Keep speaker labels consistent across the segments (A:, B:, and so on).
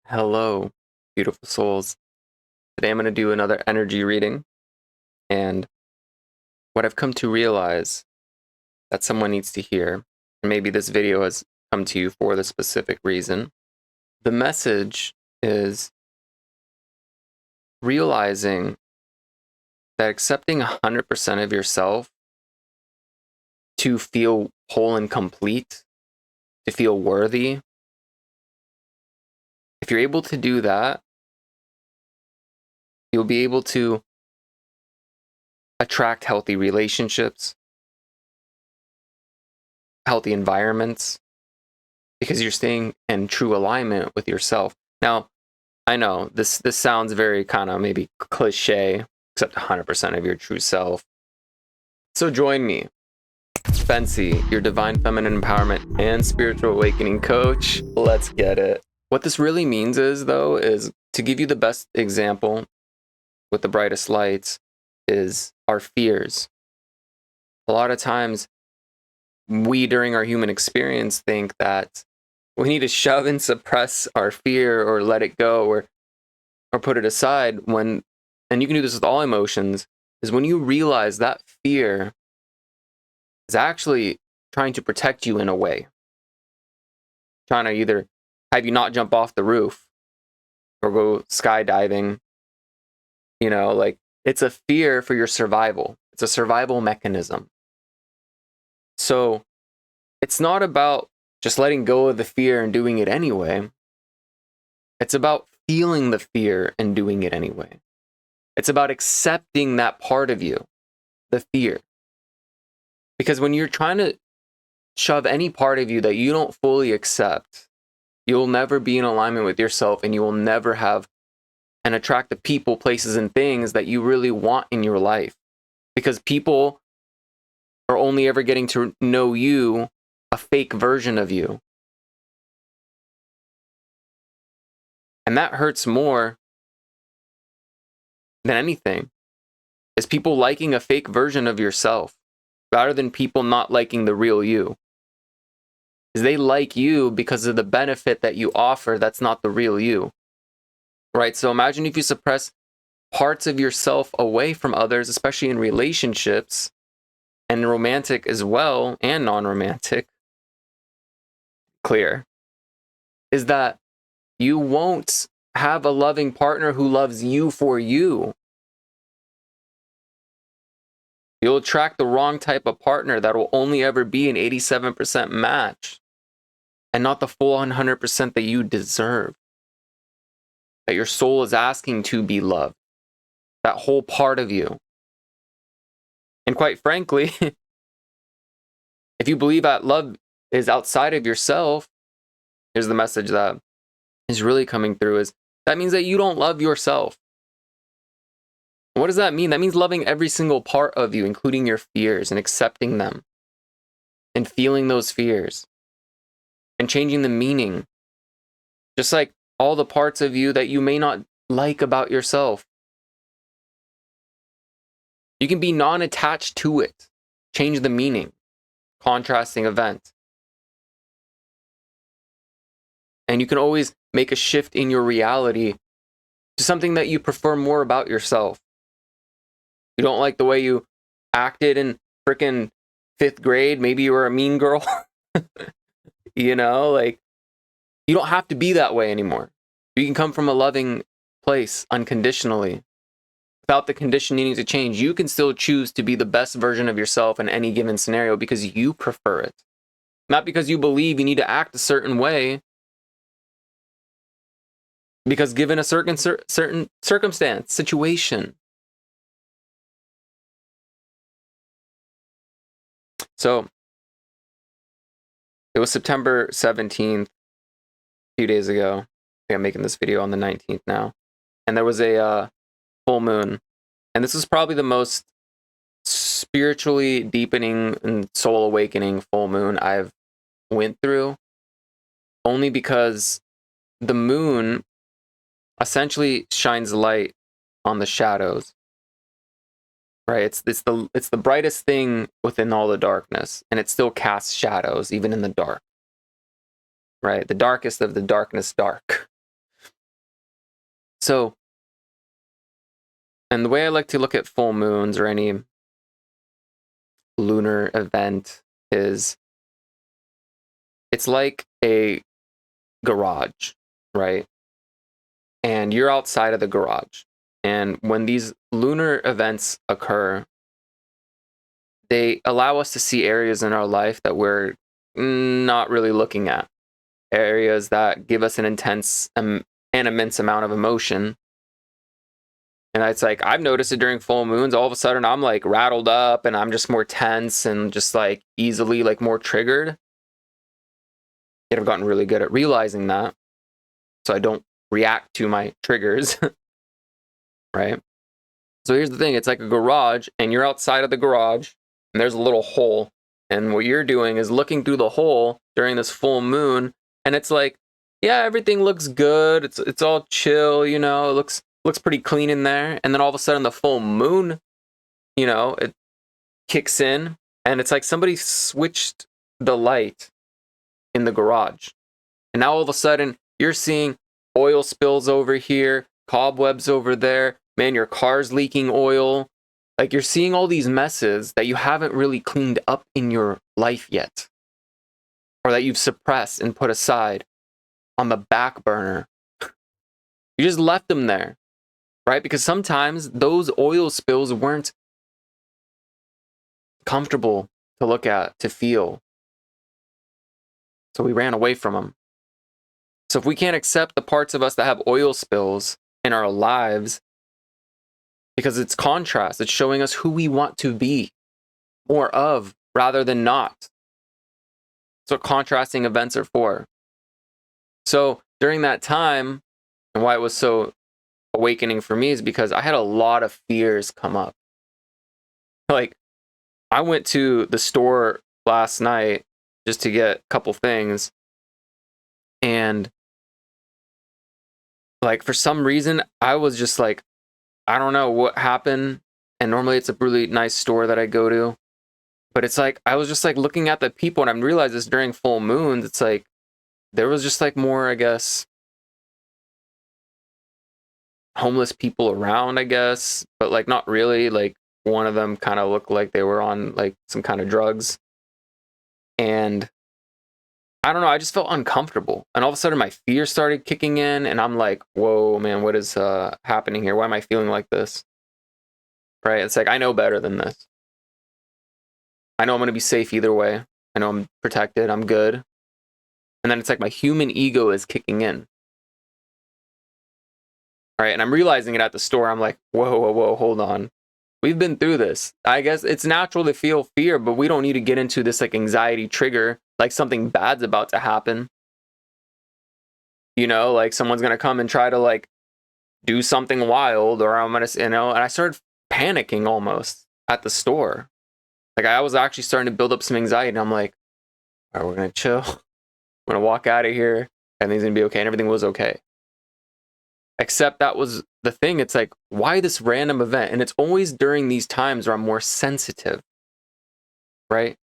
A: Hello, beautiful souls. Today I'm going to do another energy reading. And what I've come to realize that someone needs to hear, and maybe this video has come to you for the specific reason. The message is realizing that accepting 100% of yourself to feel whole and complete, to feel worthy, if you're able to do that, you'll be able to attract healthy relationships, healthy environments, because you're staying in true alignment with yourself. Now, I know this sounds very kind of maybe cliche, accept 100% of your true self. So join me, Spency, your divine feminine empowerment and spiritual awakening coach. Let's get it. What this really means is to give you the best example with the brightest lights is our fears. A lot of times we, during our human experience, think that we need to shove and suppress our fear or let it go or put it aside and you can do this with all emotions, is when you realize that fear is actually trying to protect you in a way. Trying to either have you not jump off the roof or go skydiving. It's a fear for your survival. It's a survival mechanism. So it's not about just letting go of the fear and doing it anyway. It's about feeling the fear and doing it anyway. It's about accepting that part of you, the fear. Because when you're trying to shove any part of you that you don't fully accept, you'll never be in alignment with yourself, and you will never have and attract the people, places, and things that you really want in your life. Because people are only ever getting to know you, a fake version of you. And that hurts more than anything, is people liking a fake version of yourself rather than people not liking the real you. Is they like you because of the benefit that you offer that's not the real you. Right? So imagine if you suppress parts of yourself away from others, especially in relationships and romantic as well, and non-romantic. Clear is that you won't have a loving partner who loves you for you. You'll attract the wrong type of partner that will only ever be an 87% match and not the full 100% that you deserve, that your soul is asking to be loved, that whole part of you. And quite frankly, if you believe that love is outside of yourself, here's the message that is really coming through, is that means that you don't love yourself. What does that mean? That means loving every single part of you, including your fears, and accepting them and feeling those fears and changing the meaning. Just like all the parts of you that you may not like about yourself. You can be non-attached to it. Change the meaning. Contrasting event. And you can always make a shift in your reality to something that you prefer more about yourself. You don't like the way you acted in freaking 5th grade. Maybe you were a mean girl. You don't have to be that way anymore. You can come from a loving place unconditionally. Without the condition needing to change, you can still choose to be the best version of yourself in any given scenario because you prefer it. Not because you believe you need to act a certain way. Because given a certain circumstance, situation. So, it was September 17th, a few days ago. I think I'm making this video on the 19th now. And there was a full moon. And this was probably the most spiritually deepening and soul awakening full moon I've went through. Only because the moon essentially shines light on the shadows. Right? It's the brightest thing within all the darkness, and it still casts shadows even in the dark. Right? The darkest of the darkness dark. So, and the way I like to look at full moons or any lunar event is it's like a garage, right? And you're outside of the garage. And when these lunar events occur, they allow us to see areas in our life that we're not really looking at, areas that give us an intense and immense amount of emotion. And it's like, I've noticed it during full moons. All of a sudden, I'm like rattled up and I'm just more tense and just like easily like more triggered. Yet I've gotten really good at realizing that so I don't react to my triggers, right? So here's the thing, it's like a garage and you're outside of the garage and there's a little hole. And what you're doing is looking through the hole during this full moon and it's like, yeah, everything looks good. It's all chill, you know, it looks pretty clean in there. And then all of a sudden the full moon, you know, it kicks in and it's like somebody switched the light in the garage. And now all of a sudden you're seeing oil spills over here, cobwebs over there. Man, your car's leaking oil. Like you're seeing all these messes that you haven't really cleaned up in your life yet, or that you've suppressed and put aside on the back burner. You just left them there, right? Because sometimes those oil spills weren't comfortable to look at, to feel. So we ran away from them. So if we can't accept the parts of us that have oil spills in our lives, because it's contrast, it's showing us who we want to be more of rather than not. That's what contrasting events are for. So during that time, and why it was so awakening for me is because I had a lot of fears come up. Like, I went to the store last night just to get a couple things, and like for some reason I was just like, I don't know what happened. And normally it's a really nice store that I go to, but it's like I was just like looking at the people, and I realized this during full moons. It's like there was just like more, I guess, homeless people around, I guess, but like not really. Like one of them kind of looked like they were on like some kind of drugs, and I don't know, I just felt uncomfortable. And all of a sudden my fear started kicking in and I'm like, whoa, man, what is happening here? Why am I feeling like this? Right? It's like, I know better than this. I know I'm going to be safe either way. I know I'm protected. I'm good. And then it's like my human ego is kicking in. Right? And I'm realizing it at the store. I'm like, whoa, hold on. We've been through this. I guess it's natural to feel fear, but we don't need to get into this like anxiety trigger, like something bad's about to happen. You know, like someone's going to come and try to like do something wild, or I'm going to, you know, and I started panicking almost at the store. Like I was actually starting to build up some anxiety, and I'm like, all right, we're going to chill. We're going to walk out of here. Everything's going to be okay. And everything was okay. Except that was the thing. It's like, why this random event? And it's always during these times where I'm more sensitive, right?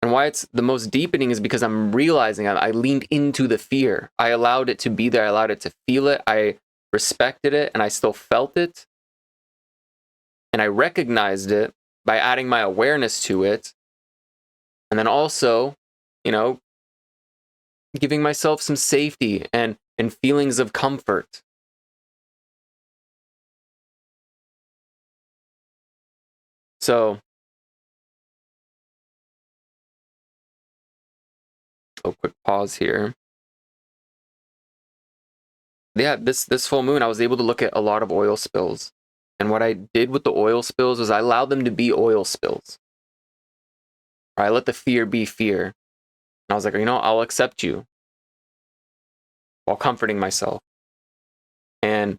A: And why it's the most deepening is because I'm realizing I leaned into the fear. I allowed it to be there. I allowed it to feel it. I respected it, and I still felt it. And I recognized it by adding my awareness to it. And then also, you know, giving myself some safety and feelings of comfort. So, a quick pause here. Yeah, this full moon, I was able to look at a lot of oil spills. And what I did with the oil spills was I allowed them to be oil spills. I let the fear be fear. And I was like, you know, I'll accept you, while comforting myself and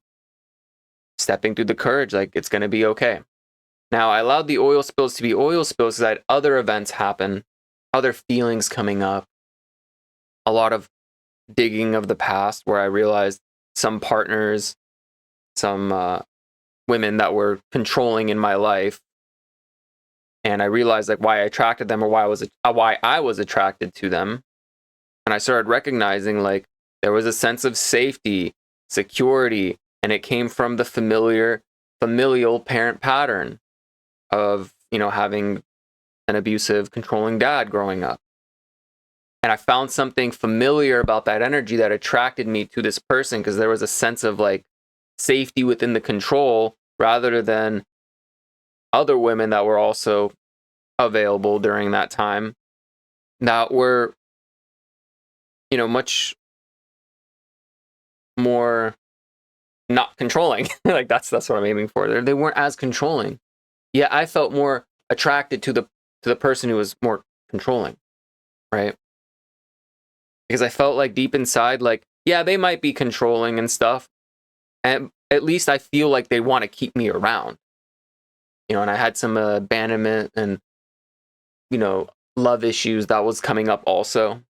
A: stepping through the courage, like it's going to be okay. Now, I allowed the oil spills to be oil spills because I had other events happen, other feelings coming up, a lot of digging of the past where I realized some partners, some women that were controlling in my life. And I realized like why I attracted them, or why I was attracted to them. And I started recognizing like there was a sense of safety, security, And it came from the familial parent pattern of, having an abusive, controlling dad growing up. And I found something familiar about that energy that attracted me to this person, because there was a sense of like safety within the control rather than other women that were also available during that time that were, much more not controlling. Like that's what I'm aiming for. They weren't as controlling. Yeah, I felt more attracted to the person who was more controlling, right? Because I felt like deep inside, like, yeah, they might be controlling and stuff, and at least I feel like they want to keep me around. And I had some abandonment and, love issues that was coming up also.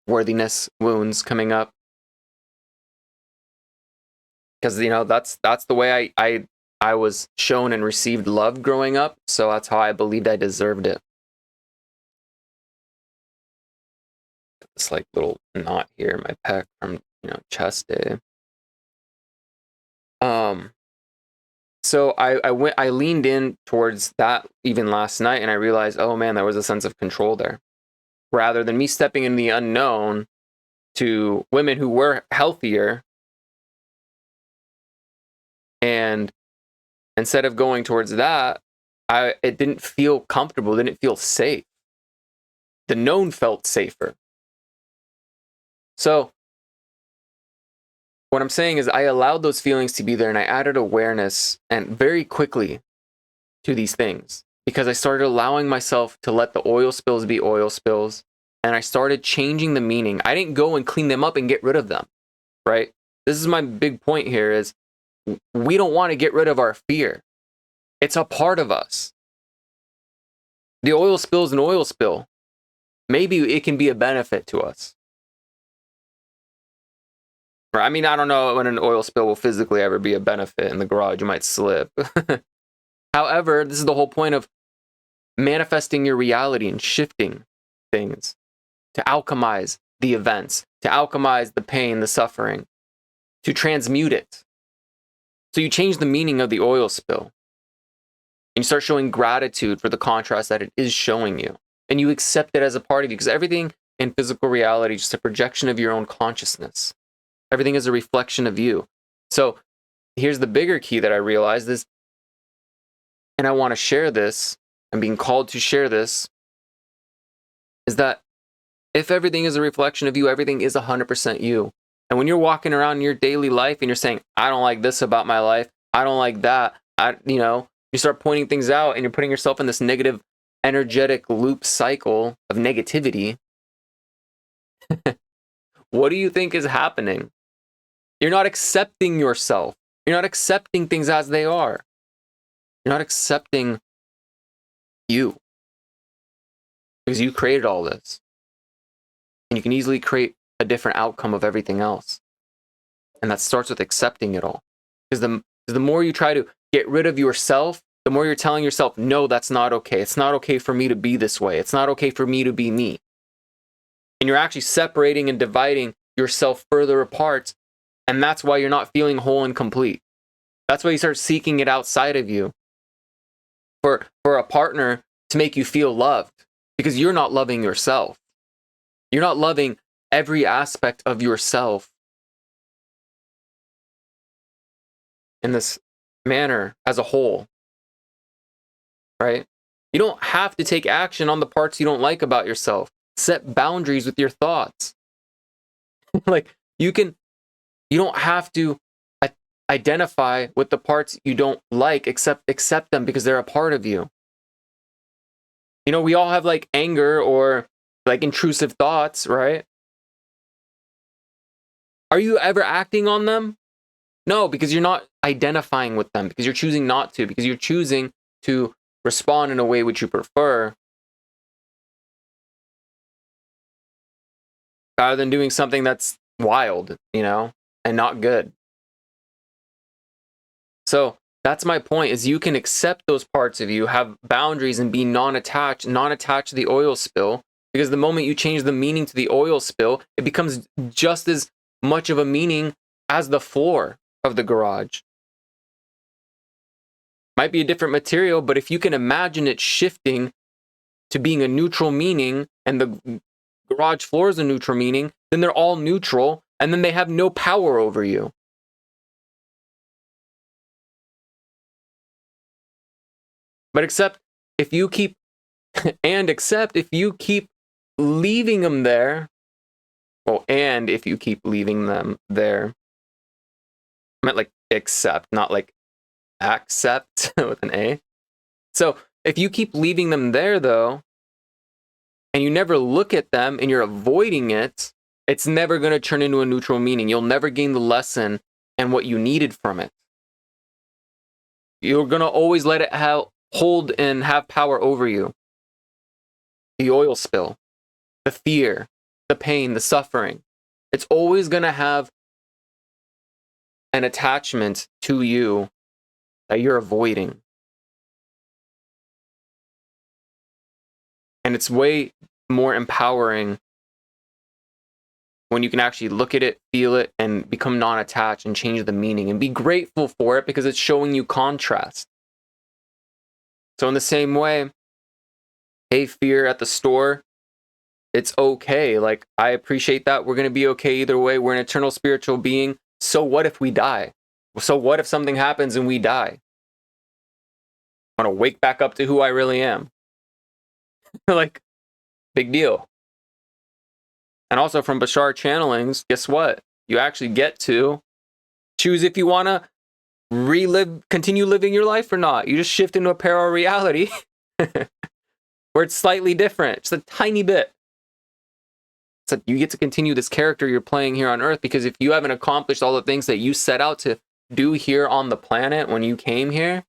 A: Worthiness wounds coming up. Because, that's the way I was shown and received love growing up. So that's how I believed I deserved it. This like little knot here in my pec from, chest day. So I leaned in towards that even last night, and I realized, oh man, there was a sense of control there. Rather than me stepping in the unknown to women who were healthier, and instead of going towards that, it didn't feel comfortable, didn't feel safe. The known felt safer. So what I'm saying is I allowed those feelings to be there, and I added awareness and very quickly to these things, because I started allowing myself to let the oil spills be oil spills, and I started changing the meaning. I didn't go and clean them up and get rid of them, right? This is my big point here is we don't want to get rid of our fear. It's a part of us. The oil spill is an oil spill. Maybe it can be a benefit to us. I mean, I don't know when an oil spill will physically ever be a benefit in the garage. You might slip. However, this is the whole point of manifesting your reality and shifting things to alchemize the events, to alchemize the pain, the suffering, to transmute it. So you change the meaning of the oil spill. And you start showing gratitude for the contrast that it is showing you. And you accept it as a part of you, because everything in physical reality is just a projection of your own consciousness. Everything is a reflection of you. So here's the bigger key that I realized is, and I want to share this, I'm being called to share this, is that if everything is a reflection of you, everything is 100% you. And when you're walking around in your daily life and you're saying, I don't like this about my life, I don't like that, you start pointing things out and you're putting yourself in this negative, energetic loop cycle of negativity. What do you think is happening? You're not accepting yourself. You're not accepting things as they are. You're not accepting you. Because you created all this. And you can easily create a different outcome of everything else. And that starts with accepting it all. Because the more you try to get rid of yourself, the more you're telling yourself, no, that's not okay. It's not okay for me to be this way. It's not okay for me to be me. And you're actually separating and dividing yourself further apart. And that's why you're not feeling whole and complete. That's why you start seeking it outside of you for a partner to make you feel loved, because you're not loving yourself. You're not loving every aspect of yourself in this manner as a whole, right? You don't have to take action on the parts you don't like about yourself. Set boundaries with your thoughts. Like you don't have to identify with the parts you don't like, accept them because they're a part of you. We all have like anger or like intrusive thoughts, right? Are you ever acting on them? No, because you're not identifying with them, because you're choosing not to, because you're choosing to respond in a way which you prefer, rather than doing something that's wild, and not good. So that's my point, is you can accept those parts of you, have boundaries, and be non-attached to the oil spill, because the moment you change the meaning to the oil spill, it becomes just as much of a meaning as the floor of the garage. Might be a different material, but if you can imagine it shifting to being a neutral meaning, and the garage floor is a neutral meaning, then they're all neutral, and then they have no power over you. But except if you keep leaving them there, well, and if you keep leaving them there, I meant like accept, not like accept with an A. So if you keep leaving them there though, and you never look at them and you're avoiding it, it's never going to turn into a neutral meaning. You'll never gain the lesson and what you needed from it. You're going to always let it hold and have power over you. The oil spill, the fear, the pain, the suffering. It's always going to have an attachment to you that you're avoiding. And it's way more empowering when you can actually look at it, feel it, and become non-attached and change the meaning and be grateful for it because it's showing you contrast. So in the same way, hey, fear at the store, it's okay. Like, I appreciate that. We're going to be okay either way. We're an eternal spiritual being. So what if we die? So what if something happens and we die? I want to wake back up to who I really am. Like, big deal. And also from Bashar channelings, guess what? You actually get to choose if you want to continue living your life or not. You just shift into a parallel reality where it's slightly different, just a tiny bit. So you get to continue this character you're playing here on Earth, because if you haven't accomplished all the things that you set out to do here on the planet when you came here,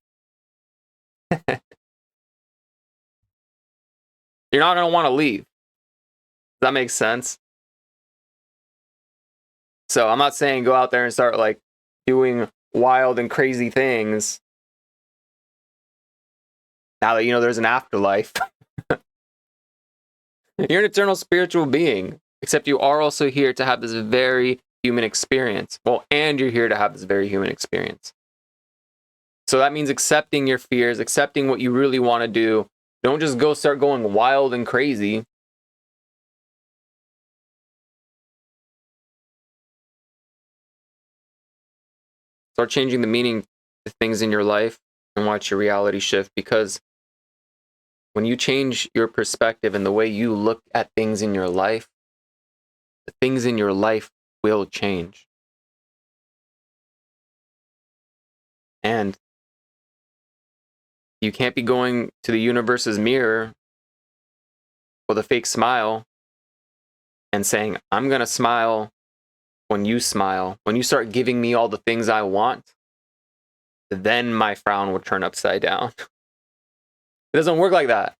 A: you're not going to want to leave. Does that make sense? So I'm not saying go out there and start like doing wild and crazy things now that you know there's an afterlife. You're an eternal spiritual being, except you are also here to have this very human experience. Well, and you're here to have this very human experience. So that means accepting your fears, accepting what you really want to do. Don't just start going wild and crazy. Start changing the meaning to things in your life and watch your reality shift, because when you change your perspective and the way you look at things in your life, the things in your life will change. And you can't be going to the universe's mirror with a fake smile and saying, I'm going to smile when you smile. When you start giving me all the things I want, then my frown will turn upside down. It doesn't work like that.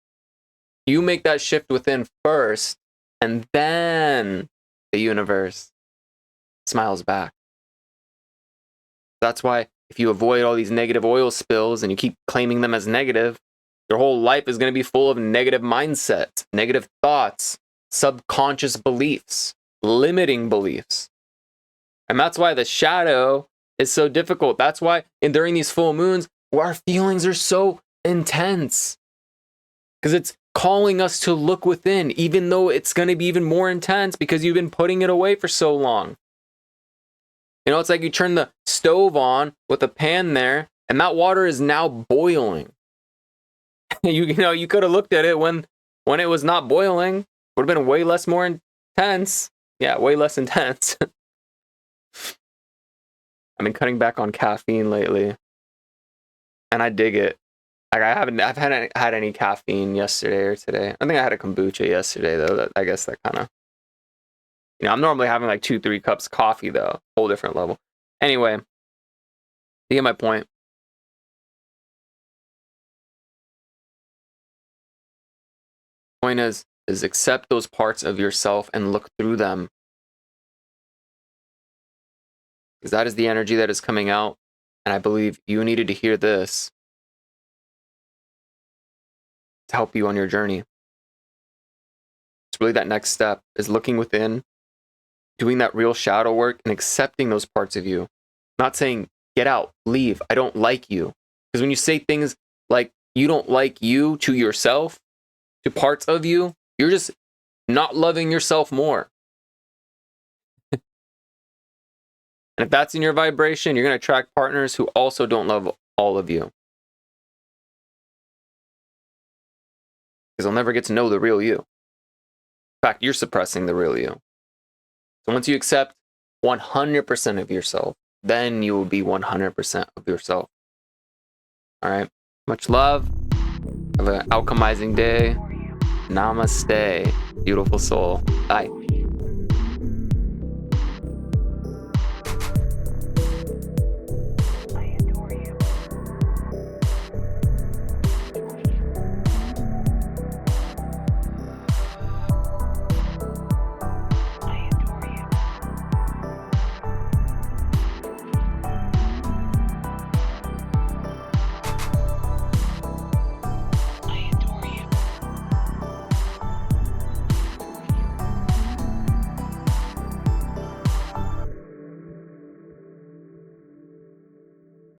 A: You make that shift within first, and then the universe smiles back. That's why if you avoid all these negative oil spills and you keep claiming them as negative, your whole life is going to be full of negative mindset, negative thoughts, subconscious beliefs, limiting beliefs. And that's why the shadow is so difficult. That's why during these full moons, our feelings are so intense. Because it's calling us to look within, even though it's going to be even more intense because you've been putting it away for so long. You know, it's like you turn the stove on with a pan there, and that water is now boiling. You know, you could have looked at it when it was not boiling. Would have been way more intense. Yeah, way less intense. I've been cutting back on caffeine lately, and I dig it. Like I've had any caffeine yesterday or today. I think I had a kombucha yesterday though. I guess that kind of, you know, I'm normally having like 2-3 cups of coffee though, whole different level. Anyway, you get my point. Point is accept those parts of yourself and look through them, because that is the energy that is coming out. And I believe you needed to hear this to help you on your journey. It's really that next step is looking within, doing that real shadow work, and accepting those parts of you. Not saying get out, leave, I don't like you. Because when you say things like you don't like you to yourself, to parts of you, you're just not loving yourself more. And if that's in your vibration, you're going to attract partners who also don't love all of you. Because they'll never get to know the real you. In fact, you're suppressing the real you. So once you accept 100% of yourself, then you will be 100% of yourself. All right. Much love. Have an alchemizing day. Namaste. Beautiful soul. Bye.